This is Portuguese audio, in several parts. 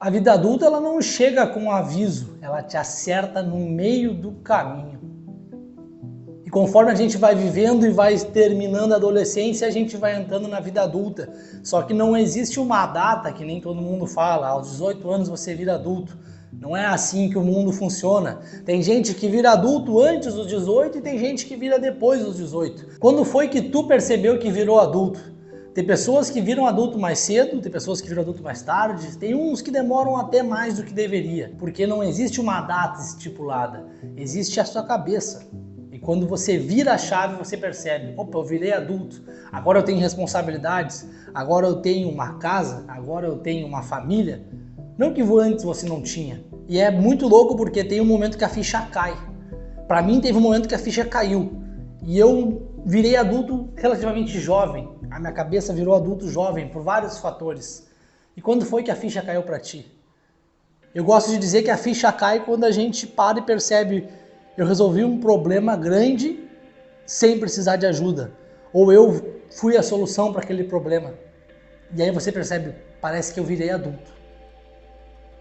A vida adulta ela não chega com um aviso, ela te acerta no meio do caminho. E conforme a gente vai vivendo e vai terminando a adolescência, a gente vai entrando na vida adulta. Só que não existe uma data que nem todo mundo fala, aos 18 anos você vira adulto. Não é assim que o mundo funciona. Tem gente que vira adulto antes dos 18 e tem gente que vira depois dos 18. Quando foi que tu percebeu que virou adulto? Tem pessoas que viram adulto mais cedo, tem pessoas que viram adulto mais tarde, tem uns que demoram até mais do que deveria, porque não existe uma data estipulada, existe a sua cabeça. E quando você vira a chave, você percebe, opa, eu virei adulto, agora eu tenho responsabilidades, agora eu tenho uma casa, agora eu tenho uma família. Não que antes você não tinha. E é muito louco porque tem um momento que a ficha cai. Para mim teve um momento que a ficha caiu e eu virei adulto relativamente jovem. A minha cabeça virou adulto jovem por vários fatores. E quando foi que a ficha caiu para ti? Eu gosto de dizer que a ficha cai quando a gente para e percebe, eu resolvi um problema grande sem precisar de ajuda. Ou eu fui a solução para aquele problema. E aí você percebe, parece que eu virei adulto.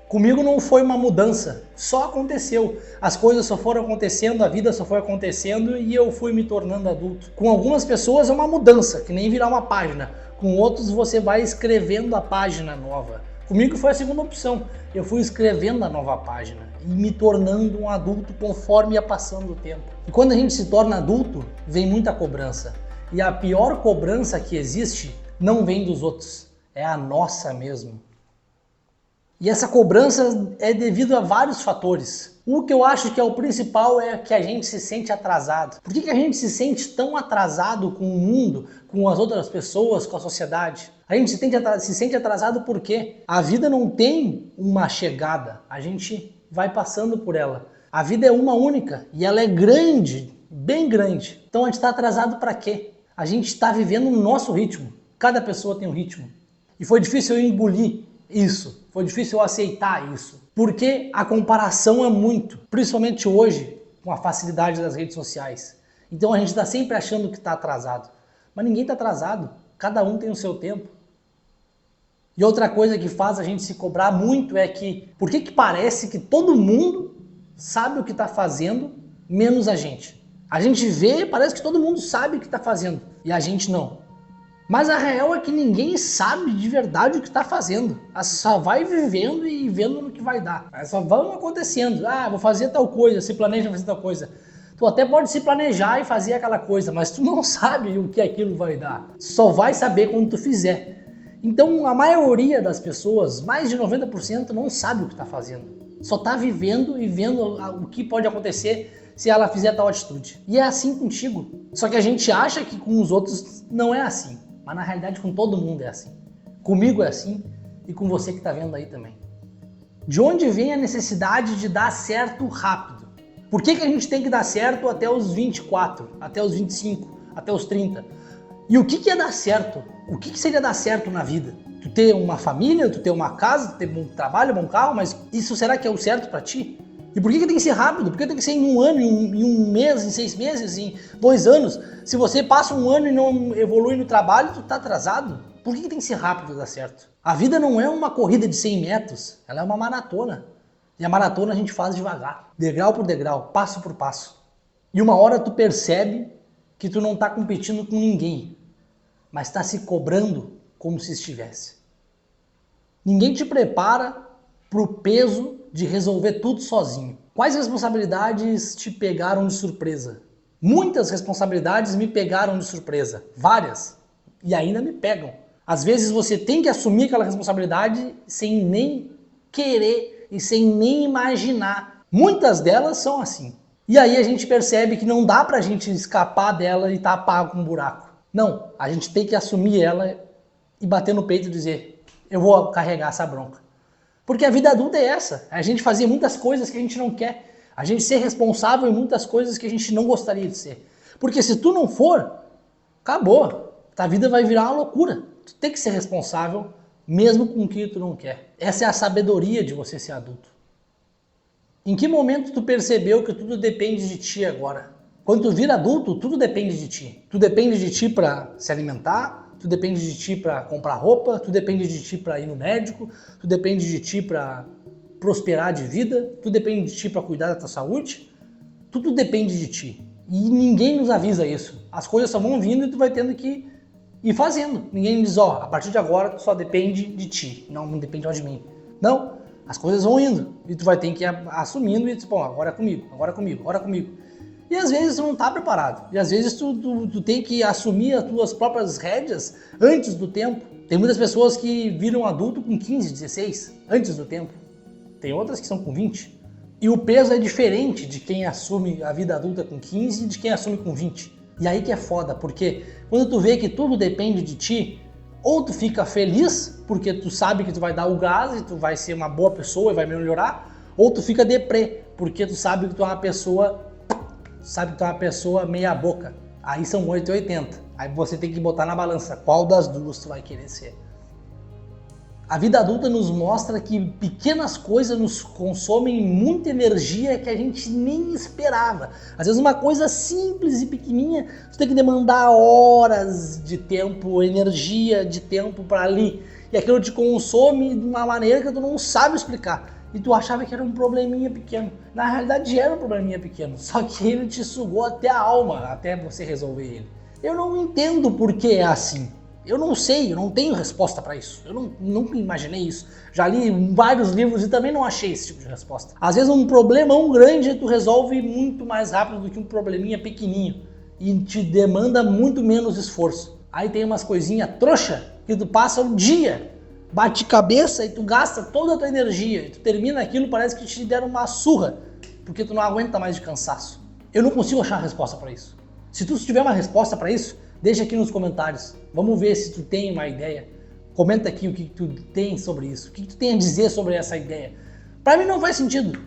Comigo não foi uma mudança, só aconteceu. As coisas só foram acontecendo, a vida só foi acontecendo e eu fui me tornando adulto. Com algumas pessoas é uma mudança, que nem virar uma página. Com outros você vai escrevendo a página nova. Comigo foi a segunda opção. Eu fui escrevendo a nova página e me tornando um adulto conforme ia passando o tempo. E quando a gente se torna adulto, vem muita cobrança. E a pior cobrança que existe não vem dos outros, é a nossa mesmo. E essa cobrança é devido a vários fatores. O que eu acho que é o principal é que a gente se sente atrasado. Por que a gente se sente tão atrasado com o mundo, com as outras pessoas, com a sociedade? A gente se sente atrasado porque a vida não tem uma chegada, a gente vai passando por ela. A vida é uma única e ela é grande, bem grande. Então a gente está atrasado para quê? A gente está vivendo no nosso ritmo. Cada pessoa tem um ritmo. E foi difícil eu engolir isso. Foi difícil eu aceitar isso, porque a comparação é muito, principalmente hoje, com a facilidade das redes sociais. Então a gente está sempre achando que está atrasado, mas ninguém está atrasado, cada um tem o seu tempo. E outra coisa que faz a gente se cobrar muito é que, por que parece que todo mundo sabe o que está fazendo, menos a gente? A gente vê, parece que todo mundo sabe o que está fazendo, e a gente não. Mas a real é que ninguém sabe de verdade o que está fazendo. Só vai vivendo e vendo no que vai dar. Só vão acontecendo. Ah, vou fazer tal coisa, se planeja fazer tal coisa. Tu até pode se planejar e fazer aquela coisa, mas tu não sabe o que aquilo vai dar. Só vai saber quando tu fizer. Então a maioria das pessoas, mais de 90%, não sabe o que está fazendo. Só está vivendo e vendo o que pode acontecer se ela fizer tal atitude. E é assim contigo. Só que a gente acha que com os outros não é assim. Mas na realidade com todo mundo é assim. Comigo é assim e com você que está vendo aí também. De onde vem a necessidade de dar certo rápido? Por que a gente tem que dar certo até os 24, até os 25, até os 30? E o que é dar certo? O que seria dar certo na vida? Tu ter uma família, tu ter uma casa, tu ter um trabalho, um bom carro, mas isso será que é o certo para ti? E por que tem que ser rápido? Por que tem que ser em um ano, em um mês, em 6 meses, em 2 anos? Se você passa um ano e não evolui no trabalho, tu tá atrasado. Por que tem que ser rápido dar certo? A vida não é uma corrida de 100 metros, ela é uma maratona. E a maratona a gente faz devagar, degrau por degrau, passo por passo. E uma hora tu percebe que tu não tá competindo com ninguém, mas tá se cobrando como se estivesse. Ninguém te prepara pro peso de resolver tudo sozinho. Quais responsabilidades te pegaram de surpresa? Muitas responsabilidades me pegaram de surpresa, várias, e ainda me pegam. Às vezes você tem que assumir aquela responsabilidade sem nem querer e sem nem imaginar. Muitas delas são assim. E aí a gente percebe que não dá pra gente escapar dela e tapar com um buraco. Não, a gente tem que assumir ela e bater no peito e dizer, eu vou carregar essa bronca. Porque a vida adulta é essa, a gente fazer muitas coisas que a gente não quer, a gente ser responsável em muitas coisas que a gente não gostaria de ser. Porque se tu não for, acabou, a vida vai virar uma loucura. Tu tem que ser responsável mesmo com o que tu não quer. Essa é a sabedoria de você ser adulto. Em que momento tu percebeu que tudo depende de ti agora? Quando tu vira adulto, tudo depende de ti. Tu depende de ti para se alimentar, tu depende de ti para comprar roupa, tu depende de ti para ir no médico, tu depende de ti para prosperar de vida, tu depende de ti para cuidar da tua saúde, tudo depende de ti. E ninguém nos avisa isso. As coisas só vão vindo e tu vai tendo que ir fazendo. Ninguém diz, ó, a partir de agora tu só depende de ti, não depende só de mim. Não, as coisas vão indo e tu vai ter que ir assumindo e dizer, bom, agora é comigo, agora é comigo, agora é comigo. E às vezes tu não tá preparado. E às vezes tu tem que assumir as tuas próprias rédeas antes do tempo. Tem muitas pessoas que viram adulto com 15, 16, antes do tempo. Tem outras que são com 20. E o peso é diferente de quem assume a vida adulta com 15 e de quem assume com 20. E aí que é foda, porque quando tu vê que tudo depende de ti, ou tu fica feliz, porque tu sabe que tu vai dar o gás e tu vai ser uma boa pessoa e vai melhorar, ou tu fica deprê, porque tu sabe que tu é uma pessoa meia boca. Aí são 8 e 80. Aí você tem que botar na balança qual das duas tu vai querer ser. A vida adulta nos mostra que pequenas coisas nos consomem muita energia que a gente nem esperava. Às vezes uma coisa simples e pequenininha, tu tem que demandar horas de tempo, energia de tempo para ali. E aquilo te consome de uma maneira que tu não sabe explicar. E tu achava que era um probleminha pequeno. Na realidade era um probleminha pequeno, só que ele te sugou até a alma, até você resolver ele. Eu não entendo por que é assim. Eu não sei, eu não tenho resposta para isso. Eu nunca imaginei isso. Já li vários livros e também não achei esse tipo de resposta. Às vezes um problemão grande tu resolve muito mais rápido do que um probleminha pequenininho e te demanda muito menos esforço. Aí tem umas coisinhas trouxa que tu passa um dia, bate cabeça e tu gasta toda a tua energia e tu termina aquilo, parece que te deram uma surra, porque tu não aguenta mais de cansaço. Eu não consigo achar uma resposta para isso. Se tu tiver uma resposta para isso, deixa aqui nos comentários. Vamos ver se tu tem uma ideia. Comenta aqui o que tu tem sobre isso. O que tu tem a dizer sobre essa ideia. Para mim não faz sentido.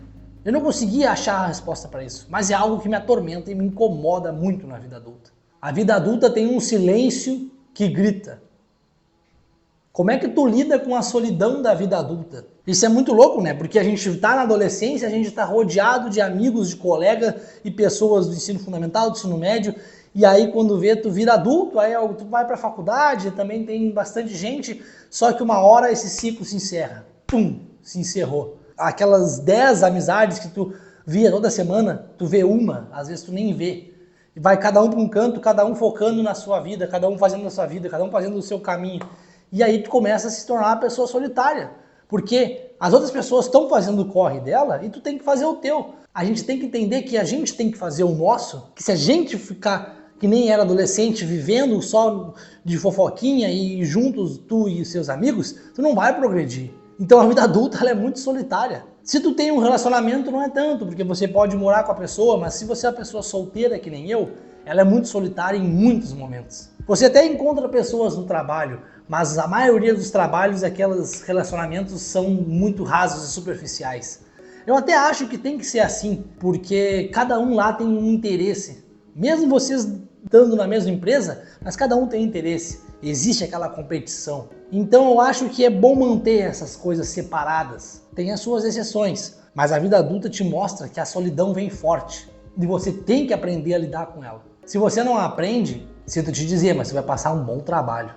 Eu não consegui achar a resposta para isso. Mas é algo que me atormenta e me incomoda muito na vida adulta. A vida adulta tem um silêncio que grita. Como é que tu lida com a solidão da vida adulta? Isso é muito louco, né? Porque a gente está na adolescência, a gente está rodeado de amigos, de colegas e pessoas do ensino fundamental, do ensino médio. E aí quando vê, tu vira adulto, aí tu vai pra faculdade, também tem bastante gente, só que uma hora esse ciclo se encerra. Pum, se encerrou. Aquelas 10 amizades que tu via toda semana, tu vê uma, às vezes tu nem vê. E vai cada um pra um canto, cada um focando na sua vida, cada um fazendo a sua vida, cada um fazendo o seu caminho. E aí tu começa a se tornar uma pessoa solitária, porque as outras pessoas estão fazendo o corre dela e tu tem que fazer o teu. A gente tem que entender que a gente tem que fazer o nosso, que se a gente ficar que nem era adolescente, vivendo só de fofoquinha e juntos tu e seus amigos, tu não vai progredir. Então a vida adulta ela é muito solitária. Se tu tem um relacionamento não é tanto, porque você pode morar com a pessoa, mas se você é uma pessoa solteira que nem eu, ela é muito solitária em muitos momentos. Você até encontra pessoas no trabalho, mas a maioria dos trabalhos, aqueles relacionamentos são muito rasos e superficiais. Eu até acho que tem que ser assim, porque cada um lá tem um interesse. Mesmo vocês estando na mesma empresa, mas cada um tem interesse. Existe aquela competição. Então eu acho que é bom manter essas coisas separadas. Tem as suas exceções, mas a vida adulta te mostra que a solidão vem forte e você tem que aprender a lidar com ela. Se você não aprende, sinto te dizer, mas você vai passar um bom trabalho.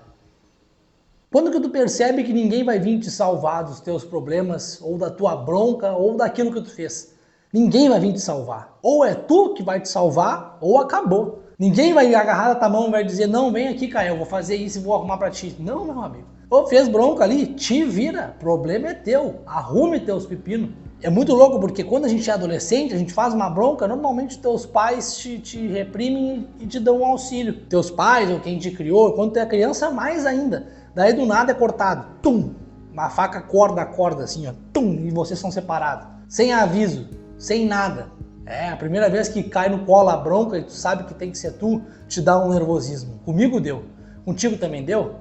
Quando que tu percebe que ninguém vai vir te salvar dos teus problemas, ou da tua bronca, ou daquilo que tu fez? Ninguém vai vir te salvar. Ou é tu que vai te salvar, ou acabou. Ninguém vai agarrar a tua mão e vai dizer, não, vem aqui, Caio, eu vou fazer isso e vou arrumar pra ti. Não, meu amigo. Ou fez bronca ali, te vira. Problema é teu. Arrume teus pepinos. É muito louco porque quando a gente é adolescente, a gente faz uma bronca, normalmente teus pais te reprimem e te dão um auxílio. Teus pais ou quem te criou, quando tu é criança, mais ainda. Daí do nada é cortado. Tum! Uma faca corta a corda assim, ó. Tum! E vocês são separados. Sem aviso, sem nada. É, a primeira vez que cai no colo a bronca e tu sabe que tem que ser tu, te dá um nervosismo. Comigo deu. Contigo também deu?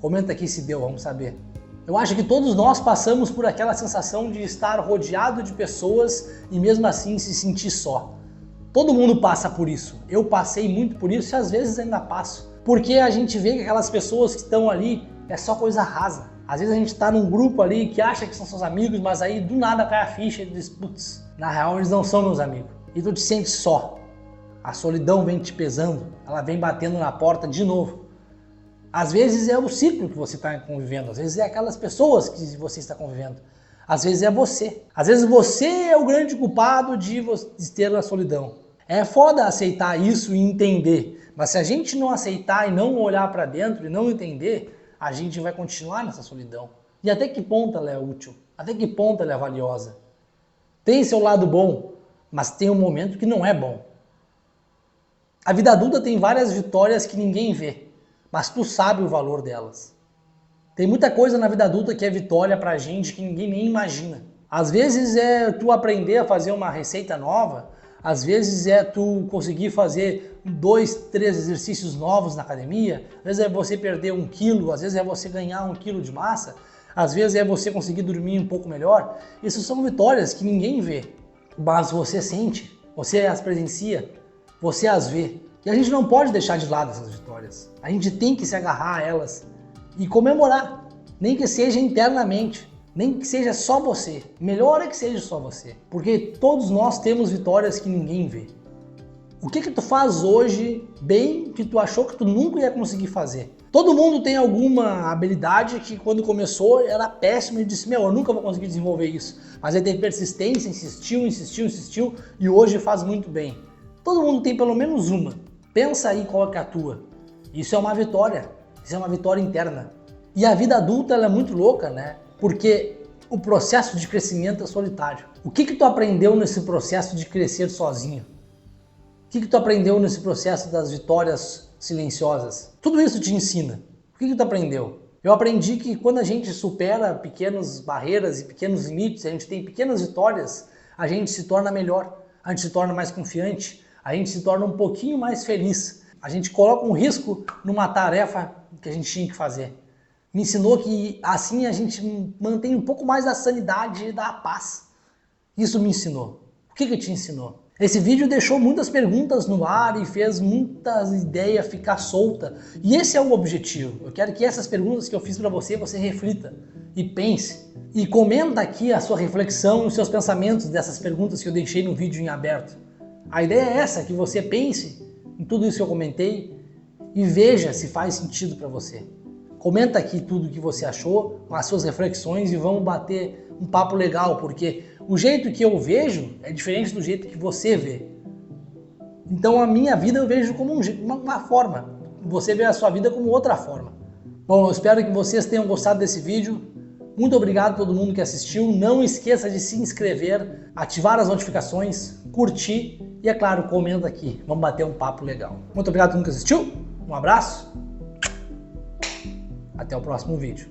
Comenta aqui se deu, vamos saber. Eu acho que todos nós passamos por aquela sensação de estar rodeado de pessoas e mesmo assim se sentir só. Todo mundo passa por isso. Eu passei muito por isso e às vezes ainda passo. Porque a gente vê que aquelas pessoas que estão ali é só coisa rasa. Às vezes a gente tá num grupo ali que acha que são seus amigos, mas aí do nada cai a ficha e diz, putz, na real eles não são meus amigos. E tu te sente só. A solidão vem te pesando, ela vem batendo na porta de novo. Às vezes é o ciclo que você está convivendo, às vezes é aquelas pessoas que você está convivendo, às vezes é você. Às vezes você é o grande culpado de ter a solidão. É foda aceitar isso e entender, mas se a gente não aceitar e não olhar para dentro e não entender, a gente vai continuar nessa solidão. E até que ponto ela é útil? Até que ponto ela é valiosa? Tem seu lado bom, mas tem um momento que não é bom. A vida adulta tem várias vitórias que ninguém vê, mas tu sabe o valor delas. Tem muita coisa na vida adulta que é vitória pra gente que ninguém nem imagina. Às vezes é tu aprender a fazer uma receita nova, às vezes é tu conseguir fazer 2, 3 exercícios novos na academia, às vezes é você perder 1 quilo, às vezes é você ganhar 1 quilo de massa, às vezes é você conseguir dormir um pouco melhor. Isso são vitórias que ninguém vê, mas você sente, você as presencia, você as vê. E a gente não pode deixar de lado essas vitórias. A gente tem que se agarrar a elas e comemorar, nem que seja internamente, nem que seja só você. Melhor é que seja só você, porque todos nós temos vitórias que ninguém vê. O que tu faz hoje bem que tu achou que tu nunca ia conseguir fazer? Todo mundo tem alguma habilidade que quando começou era péssimo e disse, eu nunca vou conseguir desenvolver isso. Mas aí teve persistência, insistiu e hoje faz muito bem. Todo mundo tem pelo menos uma. Pensa aí qual é a tua. Isso é uma vitória. Isso é uma vitória interna. E a vida adulta ela é muito louca, né? Porque o processo de crescimento é solitário. O que tu aprendeu nesse processo de crescer sozinho? O que tu aprendeu nesse processo das vitórias silenciosas? Tudo isso te ensina. O que tu aprendeu? Eu aprendi que quando a gente supera pequenas barreiras e pequenos limites, a gente tem pequenas vitórias, a gente se torna melhor, a gente se torna mais confiante, a gente se torna um pouquinho mais feliz. A gente coloca um risco numa tarefa que a gente tinha que fazer. Me ensinou que assim a gente mantém um pouco mais da sanidade e da paz. Isso me ensinou. O que te ensinou? Esse vídeo deixou muitas perguntas no ar e fez muitas ideias ficar solta. E esse é o objetivo. Eu quero que essas perguntas que eu fiz para você reflita e pense. E comenta aqui a sua reflexão e os seus pensamentos dessas perguntas que eu deixei no vídeo em aberto. A ideia é essa, que você pense em tudo isso que eu comentei e veja se faz sentido para você. Comenta aqui tudo o que você achou, as suas reflexões e vamos bater um papo legal, porque o jeito que eu vejo é diferente do jeito que você vê. Então a minha vida eu vejo como uma forma, você vê a sua vida como outra forma. Bom, eu espero que vocês tenham gostado desse vídeo. Muito obrigado a todo mundo que assistiu. Não esqueça de se inscrever, ativar as notificações, curtir e, é claro, comenta aqui. Vamos bater um papo legal. Muito obrigado a todo mundo que assistiu. Um abraço. Até o próximo vídeo.